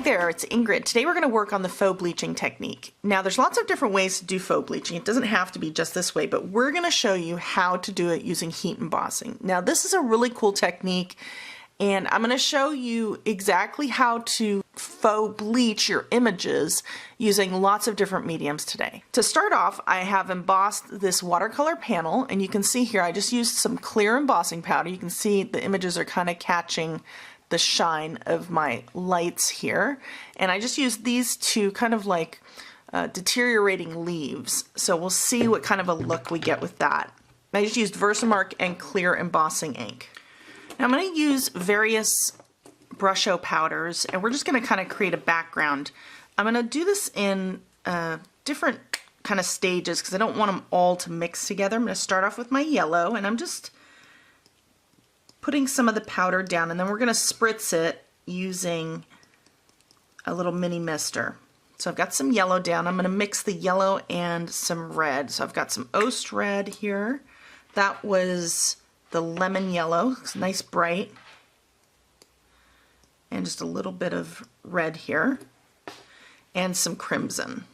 Hey there, it's Ingrid. Today we're going to work on the faux bleaching technique. Now there's lots of different ways to do faux bleaching. It doesn't have to be just this way, but we're going to show you how to do it using heat embossing. Now this is a really cool technique, and I'm going to show you exactly how to faux bleach your images using lots of different mediums today. To start off, I have embossed this watercolor panel, and you can see here I just used some clear embossing powder. You can see the images are kind of catching the shine of my lights here, and I just used these two kind of like deteriorating leaves, so we'll see what kind of a look we get with that. I just used Versamark and clear embossing ink. Now I'm going to use various Brusho powders, and we're just going to kind of create a background. I'm going to do this in different kind of stages because I don't want them all to mix together. I'm going to start off with my yellow, and I'm just putting some of the powder down, and then we're going to spritz it using a little mini mister. So I've got some yellow down. I'm going to mix the yellow and some red. So I've got some Oast red here. That was the lemon yellow. It's nice bright. And just a little bit of red here. And some crimson.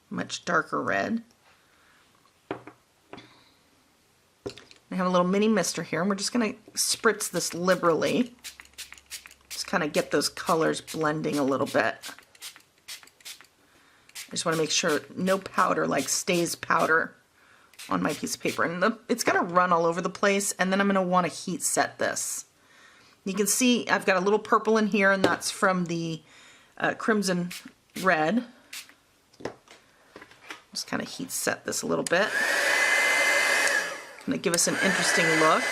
Much darker red. I have a little mini mister here, and we're just going to spritz this liberally. Just kind of get those colors blending a little bit. I just want to make sure no powder like stays powder on my piece of paper. And it's going to run all over the place, and then I'm going to want to heat set this. You can see I've got a little purple in here, and that's from the crimson red. Just kind of heat set this a little bit. Going to give us an interesting look.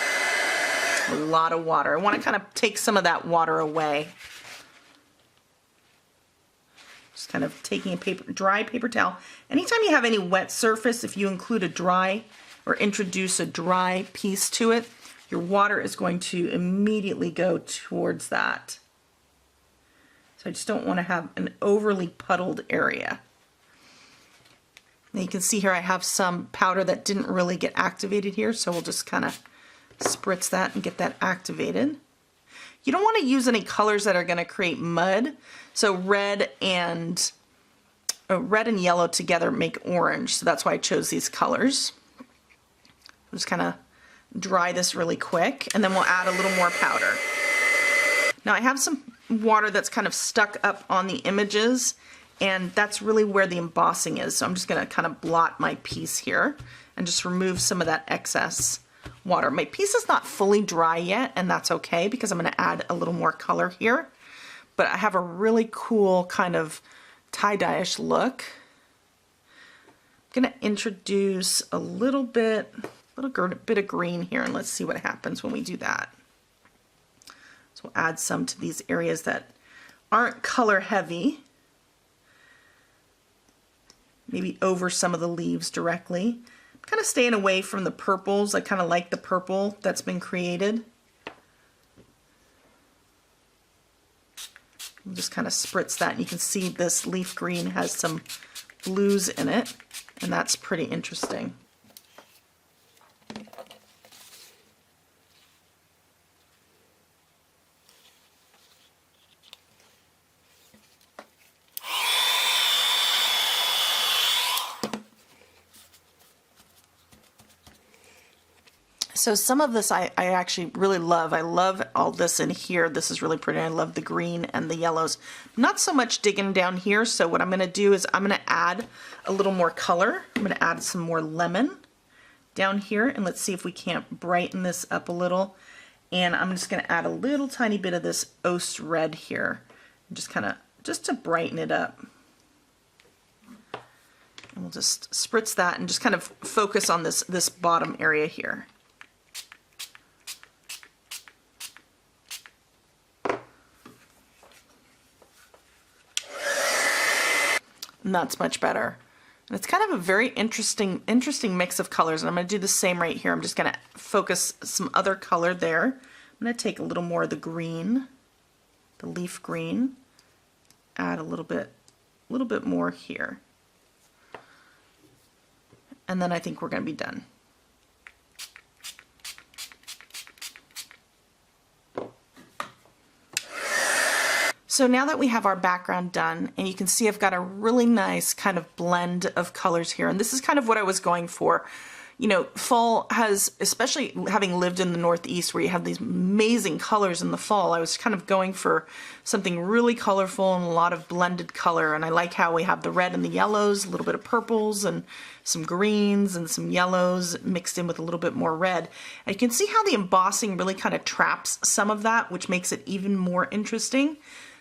A lot of water. I want to kind of take some of that water away. Just kind of taking a dry paper towel. Anytime you have any wet surface, if you include a dry or introduce a dry piece to it, your water is going to immediately go towards that. So I just don't want to have an overly puddled area. Now you can see here I have some powder that didn't really get activated here, so we'll just kind of spritz that and get that activated. You don't want to use any colors that are going to create mud, so red and yellow together make orange, so that's why I chose these colors. I'll just kind of dry this really quick, and then we'll add a little more powder. Now I have some water that's kind of stuck up on the images, and that's really where the embossing is. So I'm just going to kind of blot my piece here and just remove some of that excess water. My piece is not fully dry yet, and that's okay because I'm going to add a little more color here. But I have a really cool kind of tie-dye-ish look. I'm going to introduce a little bit of green here, and let's see what happens when we do that. So we'll add some to these areas that aren't color heavy. Maybe over some of the leaves directly. I'm kind of staying away from the purples. I kind of like the purple that's been created. I'll just kind of spritz that, and you can see this leaf green has some blues in it, and that's pretty interesting. So some of this I actually really love. I love all this in here. This is really pretty. I love the green and the yellows. Not so much digging down here, so what I'm going to do is I'm going to add a little more color. I'm going to add some more lemon down here, and let's see if we can't brighten this up a little. And I'm just going to add a little tiny bit of this Oast red here, just to brighten it up. And we'll just spritz that and just kind of focus on this bottom area here. And that's much better. And it's kind of a very interesting mix of colors, and I'm going to do the same right here. I'm just going to focus some other color there. I'm going to take a little more of the green, the leaf green, add a little bit more here. And then I think we're going to be done. So now that we have our background done, and you can see I've got a really nice kind of blend of colors here, and this is kind of what I was going for. You know, fall has, especially having lived in the Northeast where you have these amazing colors in the fall, I was kind of going for something really colorful and a lot of blended color. And I like how we have the red and the yellows, a little bit of purples and some greens and some yellows mixed in with a little bit more red. And you can see how the embossing really kind of traps some of that, which makes it even more interesting.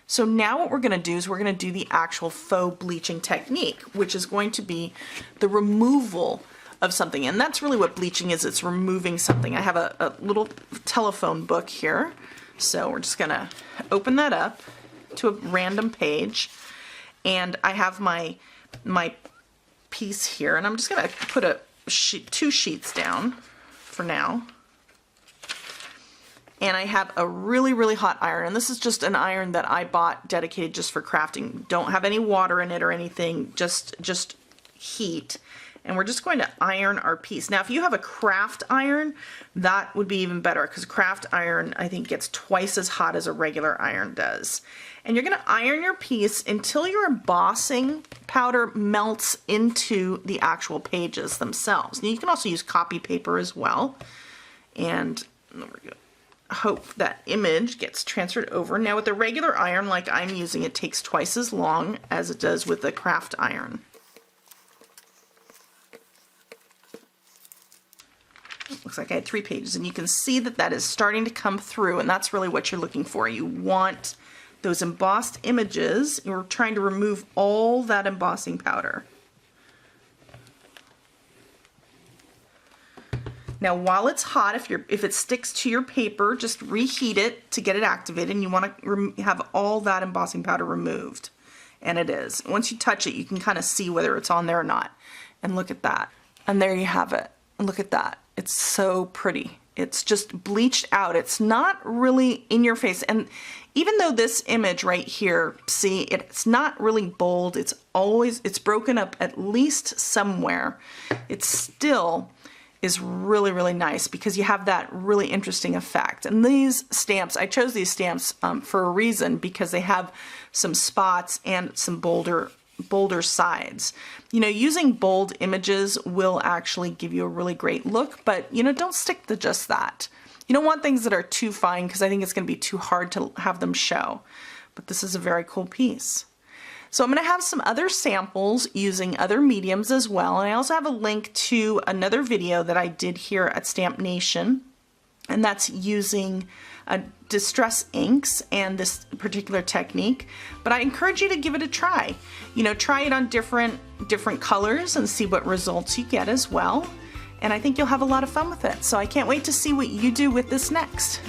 So now what we're going to do is we're going to do the actual faux bleaching technique, which is going to be the removal of something. And that's really what bleaching is. It's removing something. I have a little telephone book here. So we're just going to open that up to a random page. And I have my piece here. And I'm just going to put two sheets down for now. And I have a really, really hot iron. And this is just an iron that I bought dedicated just for crafting. Don't have any water in it or anything, just heat. And we're just going to iron our piece. Now, if you have a craft iron, that would be even better, because craft iron, I think, gets twice as hot as a regular iron does. And you're going to iron your piece until your embossing powder melts into the actual pages themselves. Now, you can also use copy paper as well. And we're going to hope that image gets transferred over. Now, with a regular iron like I'm using, it takes twice as long as it does with a craft iron. Looks like I had 3 pages, and you can see that that is starting to come through, and that's really what you're looking for. You want those embossed images. You're trying to remove all that embossing powder. Now, while it's hot, if it sticks to your paper, just reheat it to get it activated, and you want to have all that embossing powder removed. And it is. Once you touch it, you can kind of see whether it's on there or not. And look at that. And there you have it. Look at that. It's so pretty. It's just bleached out. It's not really in your face. And even though this image right here, see, it's not really bold. It's broken up at least somewhere. It still is really, really nice because you have that really interesting effect. And these stamps, I chose these stamps for a reason, because they have some spots and some bolder sides. You know, using bold images will actually give you a really great look, but you know, don't stick to just that. You don't want things that are too fine, because I think it's going to be too hard to have them show. But this is a very cool piece. So I'm going to have some other samples using other mediums as well, and I also have a link to another video that I did here at StampNation, and that's using distress inks and this particular technique. But I encourage you to give it a try. You know, try it on different colors and see what results you get as well. And I think you'll have a lot of fun with it. So I can't wait to see what you do with this next.